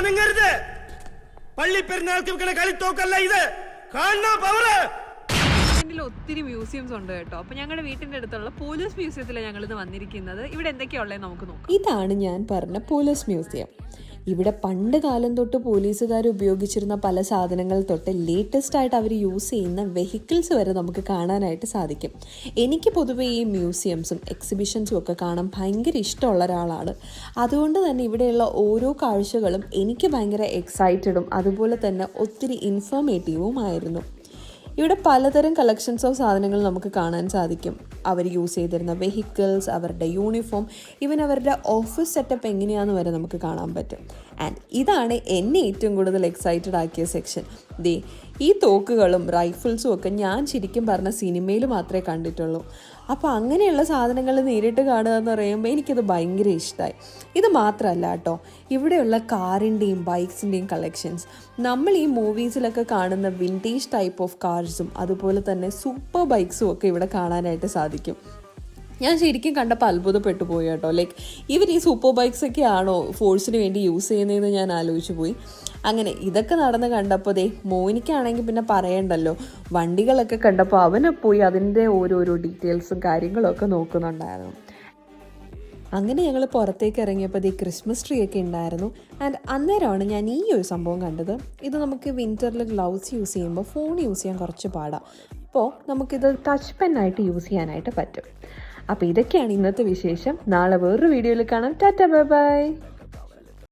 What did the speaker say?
അനങ്ങരുത്. പള്ളിപ്പെരുന്നാൾക്ക് വെക്കണ കളിത്തോക്കല്ല ഇത്. കാണാ പവറ്. ഒത്തിരി മ്യൂസിയംസ് ഉണ്ട് കേട്ടോ. അപ്പൊ ഞങ്ങളുടെ വീട്ടിന്റെ അടുത്തുള്ള പോലീസ് മ്യൂസിയത്തിലാണ് ഞങ്ങൾ ഇത് വന്നിരിക്കുന്നത്. ഇവിടെ എന്തൊക്കെയുള്ളത് നമുക്ക് നോക്കാം. ഇതാണ് ഞാൻ പറഞ്ഞ പോലീസ് മ്യൂസിയം. ഇവിടെ പണ്ട് കാലം തൊട്ട് പോലീസുകാർ ഉപയോഗിച്ചിരുന്ന പല സാധനങ്ങൾ തൊട്ട് ലേറ്റസ്റ്റ് ആയിട്ട് അവർ യൂസ് ചെയ്യുന്ന വെഹിക്കിൾസ് വരെ നമുക്ക് കാണാനായിട്ട് സാധിക്കും. എനിക്ക് പൊതുവേ ഈ മ്യൂസിയംസും എക്സിബിഷൻസും ഒക്കെ കാണാൻ ഭയങ്കര ഇഷ്ടമുള്ള ഒരാളാണ്. അതുകൊണ്ട് തന്നെ ഇവിടെയുള്ള ഓരോ കാഴ്ചകളും എനിക്ക് ഭയങ്കര എക്സൈറ്റഡും അതുപോലെ തന്നെ ഒത്തിരി ഇൻഫോർമേറ്റീവുമായിരുന്നു. ഇവിടെ പലതരം കളക്ഷൻസ് ഓഫ് സാധനങ്ങൾ നമുക്ക് കാണാൻ സാധിക്കും. അവർ യൂസ് ചെയ്തിരുന്ന വെഹിക്കിൾസ്, അവരുടെ യൂണിഫോം, ഈവൻ അവരുടെ ഓഫീസ് സെറ്റപ്പ് എങ്ങനെയാണെന്ന് വരെ നമുക്ക് കാണാൻ പറ്റും. ആൻഡ് ഇതാണ് എന്നെ ഏറ്റവും കൂടുതൽ എക്സൈറ്റഡ് ആക്കിയ സെക്ഷൻ. ദേ ഈ തോക്കുകളും റൈഫിൾസും ഒക്കെ ഞാൻ ശരിക്കും പറഞ്ഞ സിനിമയിൽ മാത്രമേ കണ്ടിട്ടുള്ളൂ. അപ്പോൾ അങ്ങനെയുള്ള സാധനങ്ങൾ നേരിട്ട് കാണുക എന്ന് പറയുമ്പോൾ എനിക്കത് ഭയങ്കര ഇഷ്ടമായി. ഇത് മാത്രമല്ല കേട്ടോ, ഇവിടെയുള്ള കാറിൻ്റെയും ബൈക്സിൻ്റെയും കളക്ഷൻസ്, നമ്മൾ ഈ മൂവീസിലൊക്കെ കാണുന്ന വിൻറ്റേജ് ടൈപ്പ് ഓഫ് കാർസും അതുപോലെ തന്നെ സൂപ്പർ ബൈക്സും ഒക്കെ ഇവിടെ കാണാനായിട്ട് സാധിക്കും. ഞാൻ ശരിക്കും കണ്ടപ്പോൾ അത്ഭുതപ്പെട്ടു പോയി കേട്ടോ. ലൈക്ക് ഇവർ ഈ സൂപ്പർ ബൈക്സൊക്കെ ആണോ ഫോഴ്സിന് വേണ്ടി യൂസ് ചെയ്യുന്നതെന്ന് ഞാൻ ആലോചിച്ച് പോയി. അങ്ങനെ ഇതൊക്കെ നടന്ന് കണ്ടപ്പോൾ മോനിക്കാണെങ്കിൽ പിന്നെ പറയണ്ടല്ലോ, വണ്ടികളൊക്കെ കണ്ടപ്പോൾ അവനെ പോയി അതിൻ്റെ ഓരോരോ ഡീറ്റെയിൽസും കാര്യങ്ങളൊക്കെ നോക്കുന്നുണ്ടായിരുന്നു. അങ്ങനെ ഞങ്ങൾ പുറത്തേക്ക് ഇറങ്ങിയപ്പോൾ ക്രിസ്മസ് ട്രീ ഒക്കെ ഉണ്ടായിരുന്നു. ആൻഡ് അന്നേരമാണ് ഞാൻ ഈ ഒരു സംഭവം കണ്ടത്. ഇത് നമുക്ക് വിൻ്ററിൽ ഗ്ലൗസ് യൂസ് ചെയ്യുമ്പോൾ ഫോൺ യൂസ് ചെയ്യാൻ കുറച്ച് പാടാണ്. അപ്പോൾ നമുക്കിത് ടച്ച് പെന്നായിട്ട് യൂസ് ചെയ്യാനായിട്ട് പറ്റും. അപ്പോൾ ഇതൊക്കെയാണ് ഇന്നത്തെ വിശേഷം. നാളെ വേറൊരു വീഡിയോയിൽ കാണാം. Tata, bye bye.